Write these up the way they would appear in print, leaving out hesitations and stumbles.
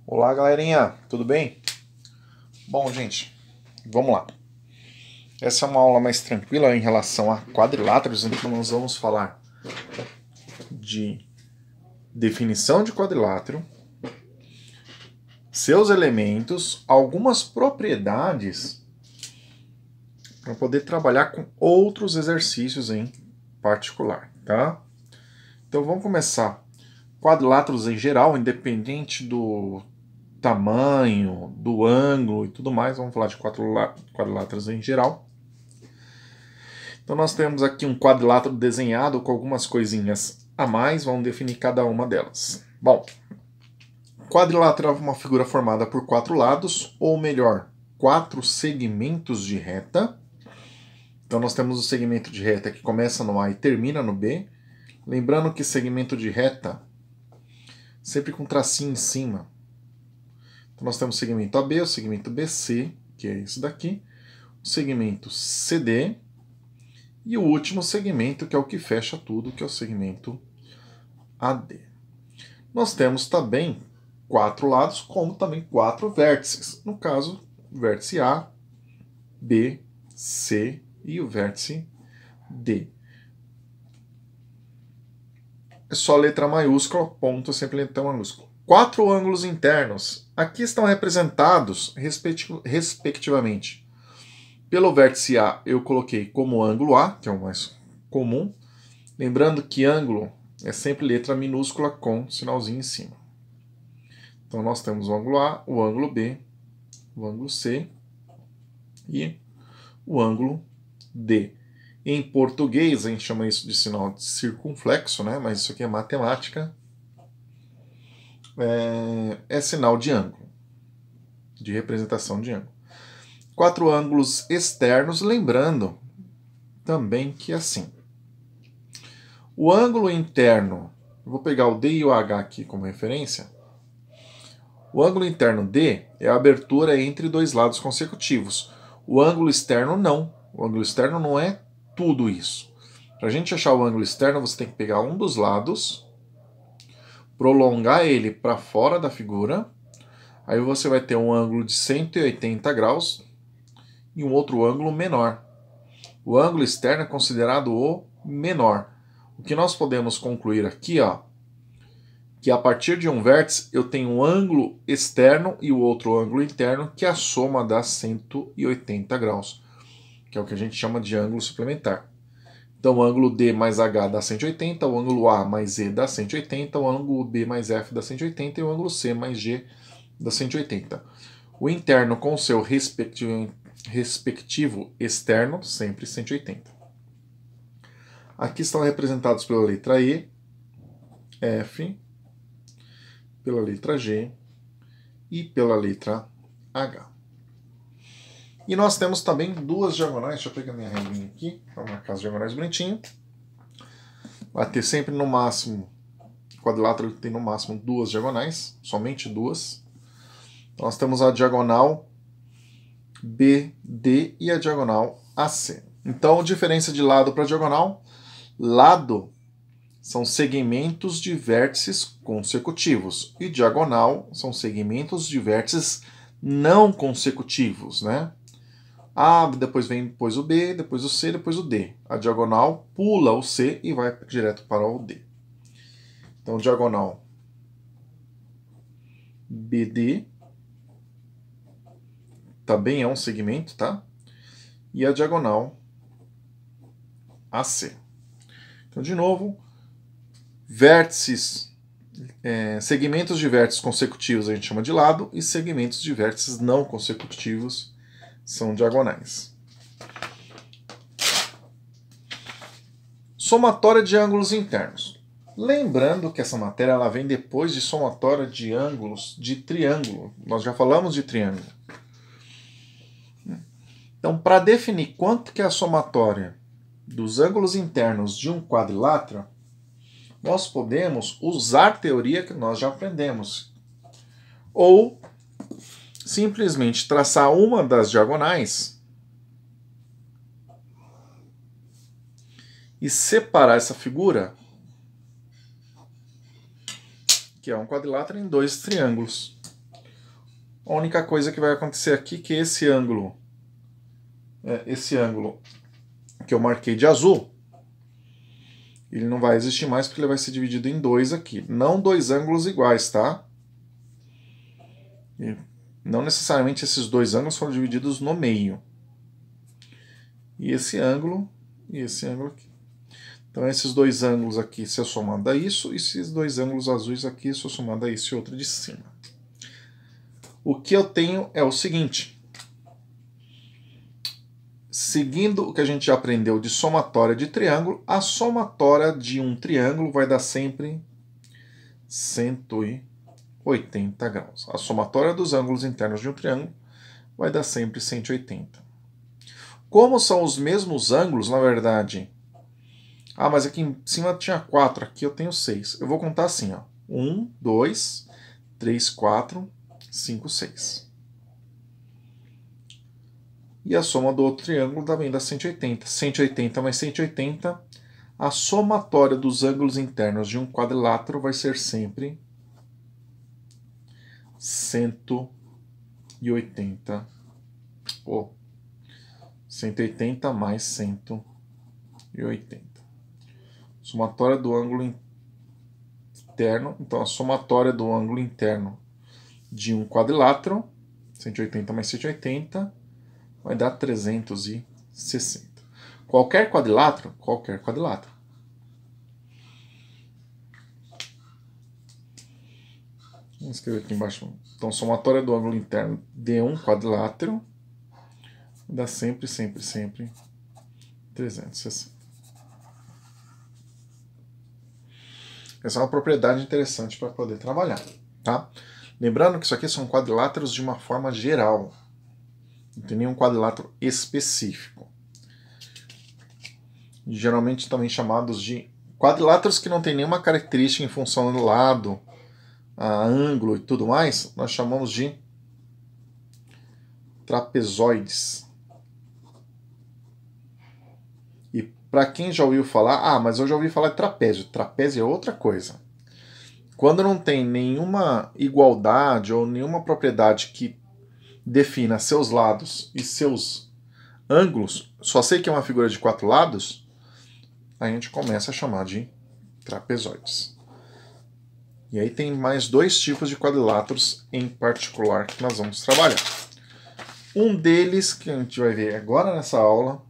Olá, galerinha, tudo bem? Bom, gente, vamos lá. Essa é uma aula mais tranquila em relação a quadriláteros, então nós vamos falar de definição de quadrilátero, seus elementos, algumas propriedades para poder trabalhar com outros exercícios em particular, tá? Então vamos começar. Quadriláteros em geral, independente do tamanho, do ângulo e tudo mais, vamos falar de quadriláteros em geral. Então nós temos aqui um quadrilátero desenhado com algumas coisinhas a mais, vamos definir cada uma delas. Bom, quadrilátero é uma figura formada por quatro lados, ou melhor, quatro segmentos de reta. Então nós temos o segmento de reta que começa no A e termina no B. Lembrando que segmento de reta sempre com tracinho em cima. Então nós temos o segmento AB, o segmento BC, que é esse daqui, o segmento CD, e o último segmento, que é o que fecha tudo, que é o segmento AD. Nós temos também quatro lados, como também quatro vértices. No caso, o vértice A, B, C e o vértice D. É só letra maiúscula, ponto, sempre letra maiúscula. Quatro ângulos internos. Aqui estão representados, respectivamente. Pelo vértice A, eu coloquei como ângulo A, que é o mais comum. Lembrando que ângulo é sempre letra minúscula com sinalzinho em cima. Então nós temos o ângulo A, o ângulo B, o ângulo C e o ângulo D. Em português a gente chama isso de sinal de circunflexo, né? Mas isso aqui é matemática. É sinal de ângulo, de representação de ângulo. Quatro ângulos externos, lembrando também que é assim. O ângulo interno, vou pegar o D e o H aqui como referência. O ângulo interno D é a abertura entre dois lados consecutivos. O ângulo externo não. O ângulo externo não é tudo isso. Para a gente achar o ângulo externo, você tem que pegar um dos lados, prolongar ele para fora da figura. Aí você vai ter um ângulo de 180 graus e um outro ângulo menor. O ângulo externo é considerado o menor. O que nós podemos concluir aqui, ó, que a partir de um vértice eu tenho um ângulo externo e o outro ângulo interno, que é a soma dá 180 graus, que é o que a gente chama de ângulo suplementar. Então o ângulo D mais H dá 180, o ângulo A mais E dá 180, o ângulo B mais F dá 180 e o ângulo C mais G dá 180. O interno com o seu respectivo externo, sempre 180. Aqui estão representados pela letra E, F, pela letra G e pela letra H. E nós temos também duas diagonais. Deixa eu pegar minha relinha aqui para marcar as diagonais bonitinho. Vai ter sempre no máximo, quadrilátero tem no máximo duas diagonais, somente duas. Nós temos a diagonal BD e a diagonal AC. Então, diferença de lado para diagonal. Lado são segmentos de vértices consecutivos e diagonal são segmentos de vértices não consecutivos, né? A, depois vem depois o B, depois o C, depois o D. A diagonal pula o C e vai direto para o D. Então, diagonal BD também é um segmento, tá? E a diagonal AC. Então, de novo, vértices, segmentos de vértices consecutivos a gente chama de lado e segmentos de vértices não consecutivos são diagonais. Somatória de ângulos internos. Lembrando que essa matéria ela vem depois de somatória de ângulos de triângulo. Nós já falamos de triângulo. Então, para definir quanto que é a somatória dos ângulos internos de um quadrilátero, nós podemos usar a teoria que nós já aprendemos. Ou simplesmente traçar uma das diagonais e separar essa figura, que é um quadrilátero, em dois triângulos. A única coisa que vai acontecer aqui é que esse ângulo que eu marquei de azul, ele não vai existir mais porque ele vai ser dividido em dois aqui. Não dois ângulos iguais, tá? E não necessariamente esses dois ângulos foram divididos no meio. E esse ângulo aqui. Então esses dois ângulos aqui, se eu somando a isso, e esses dois ângulos azuis aqui, se eu somando a esse outro de cima. O que eu tenho é o seguinte. Seguindo o que a gente já aprendeu de somatória de triângulo, a somatória de um triângulo vai dar sempre 180 graus. A somatória dos ângulos internos de um triângulo vai dar sempre 180. Como são os mesmos ângulos, na verdade... Ah, mas aqui em cima tinha 4, aqui eu tenho 6. Eu vou contar assim, ó. 1, 2, 3, 4, 5, 6. E a soma do outro triângulo também dá 180. 180 mais 180, a somatória dos ângulos internos de um quadrilátero vai ser sempre 180. 180 mais 180. Somatória do ângulo interno. Então, a somatória do ângulo interno de um quadrilátero, 180 mais 180, vai dar 360. Qualquer quadrilátero. Vamos escrever aqui embaixo. Então, somatória do ângulo interno de um quadrilátero dá sempre 360. Essa é uma propriedade interessante para poder trabalhar, tá? Lembrando que isso aqui são quadriláteros de uma forma geral. Não tem nenhum quadrilátero específico. Geralmente também chamados de quadriláteros que não tem nenhuma característica em função do lado, ângulo e tudo mais, nós chamamos de trapezoides. E para quem já ouviu falar, mas eu já ouvi falar de trapézio. Trapézio é outra coisa. Quando não tem nenhuma igualdade ou nenhuma propriedade que defina seus lados e seus ângulos, só sei que é uma figura de 4 lados, a gente começa a chamar de trapezoides. E aí tem mais 2 tipos de quadriláteros em particular que nós vamos trabalhar. Um deles, que a gente vai ver agora nessa aula,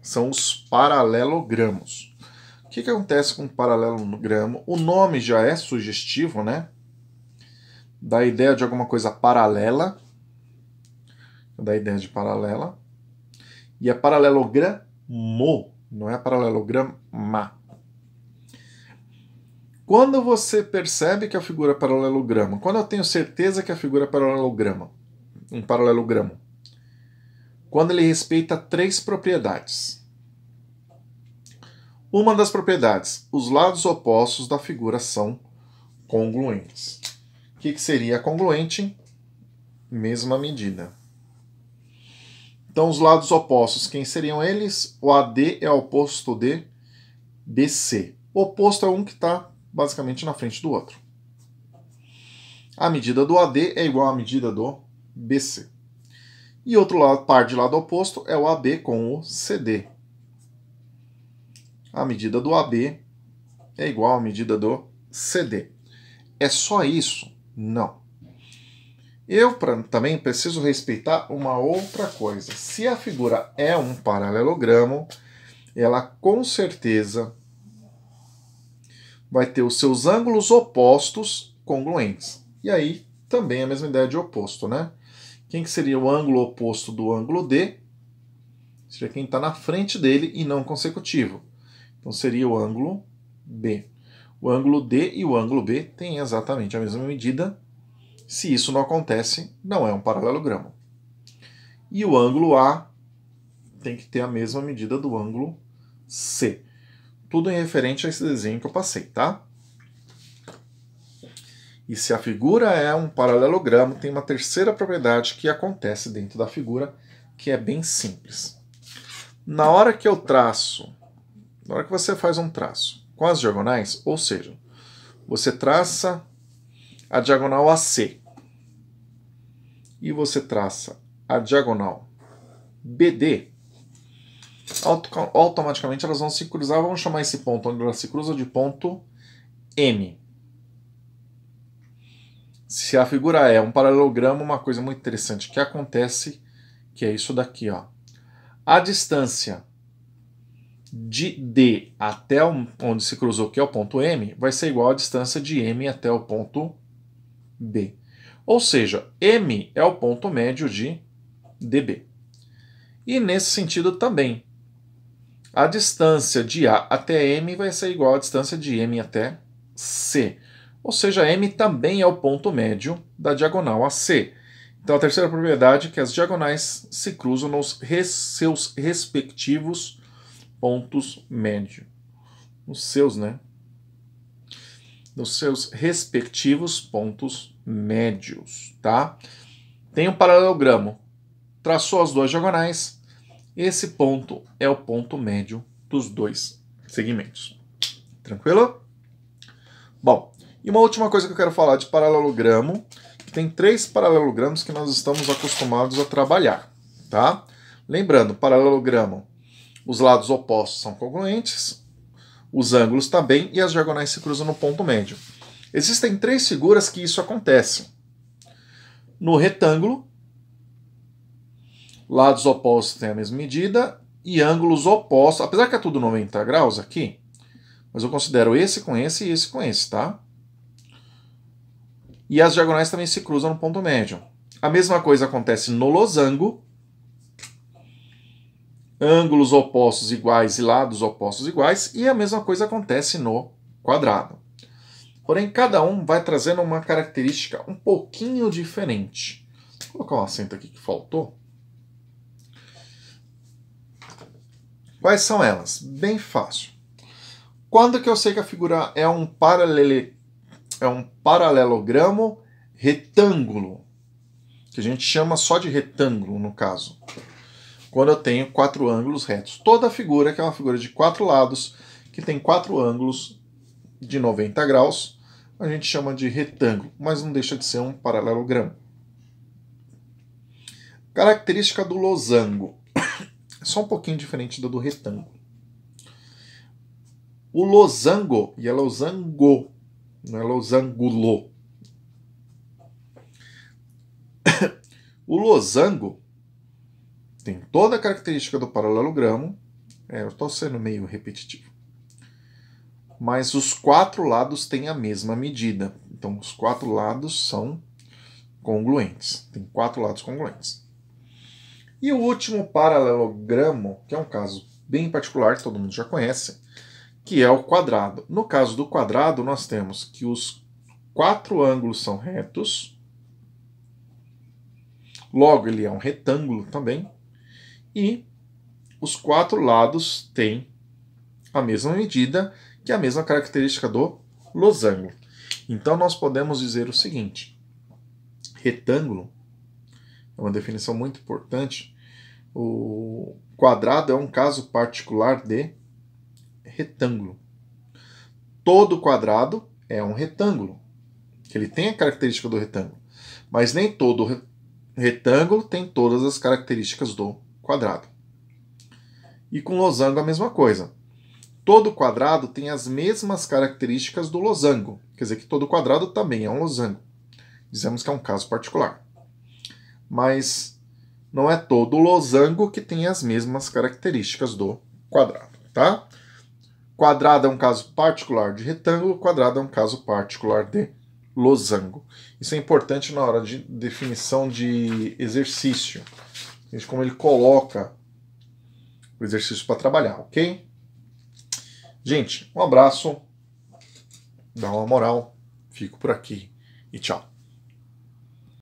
são os paralelogramos. O que acontece com o paralelogramo? O nome já é sugestivo, né? Dá a ideia de alguma coisa paralela. Dá a ideia de paralela. E é paralelogramo, não é paralelograma. Quando você percebe que a figura é paralelogramo? Quando eu tenho certeza que a figura é um paralelogramo? Quando ele respeita 3 propriedades. Uma das propriedades, os lados opostos da figura são congruentes. O que seria congruente? Mesma medida. Então, os lados opostos, quem seriam eles? O AD é oposto de BC. O oposto é um que está basicamente na frente do outro. A medida do AD é igual à medida do BC. E outro lado, par de lado oposto, é o AB com o CD. A medida do AB é igual à medida do CD. É só isso? Não. Eu também preciso respeitar uma outra coisa. Se a figura é um paralelogramo, ela com certeza vai ter os seus ângulos opostos congruentes. E aí também é a mesma ideia de oposto, né? Quem que seria o ângulo oposto do ângulo D? Seria quem está na frente dele e não consecutivo. Então seria o ângulo B. O ângulo D e o ângulo B têm exatamente a mesma medida. Se isso não acontece, não é um paralelogramo. E o ângulo A tem que ter a mesma medida do ângulo C. Tudo em referente a esse desenho que eu passei, tá? E se a figura é um paralelogramo, tem uma terceira propriedade que acontece dentro da figura, que é bem simples. Na hora que eu traço, na hora que você faz um traço com as diagonais, ou seja, você traça a diagonal AC. e você traça a diagonal BD, automaticamente elas vão se cruzar. Vamos chamar esse ponto onde elas se cruzam de ponto M. Se a figura é um paralelogramo, uma coisa muito interessante que acontece, que é isso daqui, ó. A distância de D até onde se cruzou, que é o ponto M, vai ser igual à distância de M até o ponto B. Ou seja, M é o ponto médio de DB. E nesse sentido também, a distância de A até M vai ser igual à distância de M até C. Ou seja, M também é o ponto médio da diagonal AC. Então a terceira propriedade é que as diagonais se cruzam nos seus respectivos pontos médios. Nos seus, né? Nos seus respectivos pontos médios, tá? Tem um paralelogramo. Traçou as duas diagonais. Esse ponto é o ponto médio dos dois segmentos. Tranquilo? Bom, e uma última coisa que eu quero falar de paralelogramo, que tem 3 paralelogramos que nós estamos acostumados a trabalhar, tá? Lembrando, paralelogramo, os lados opostos são congruentes, os ângulos também, e as diagonais se cruzam no ponto médio. Existem 3 figuras que isso acontece. No retângulo, lados opostos têm a mesma medida e ângulos opostos, apesar que é tudo 90 graus aqui, mas eu considero esse com esse e esse com esse, tá? E as diagonais também se cruzam no ponto médio. A mesma coisa acontece no losango, ângulos opostos iguais e lados opostos iguais, e a mesma coisa acontece no quadrado. Porém, cada um vai trazendo uma característica um pouquinho diferente. Vou colocar um acento aqui que faltou. Quais são elas? Bem fácil. Quando que eu sei que a figura é um paralelogramo retângulo? Que a gente chama só de retângulo, no caso. Quando eu tenho 4 ângulos retos. Toda figura que é uma figura de 4 lados, que tem 4 ângulos de 90 graus, a gente chama de retângulo, mas não deixa de ser um paralelogramo. Característica do losango. É só um pouquinho diferente do retângulo. O losango, e é losango, não é losangulo. O losango tem toda a característica do paralelogramo. Eu estou sendo meio repetitivo. Mas os 4 lados têm a mesma medida. Então, os 4 lados são congruentes. Tem 4 lados congruentes. E o último paralelogramo, que é um caso bem particular, que todo mundo já conhece, que é o quadrado. No caso do quadrado, nós temos que os 4 ângulos são retos, logo ele é um retângulo também, e os 4 lados têm a mesma medida, que é a mesma característica do losango. Então nós podemos dizer o seguinte: retângulo é uma definição muito importante. O quadrado é um caso particular de retângulo. Todo quadrado é um retângulo, que ele tem a característica do retângulo, mas nem todo retângulo tem todas as características do quadrado. E com losango a mesma coisa. Todo quadrado tem as mesmas características do losango, quer dizer que todo quadrado também é um losango. Dizemos que é um caso particular. Mas não é todo losango que tem as mesmas características do quadrado, tá? Quadrado é um caso particular de retângulo, quadrado é um caso particular de losango. Isso é importante na hora de definição de exercício. Como ele coloca o exercício para trabalhar, ok? Gente, um abraço, dá uma moral, fico por aqui e tchau.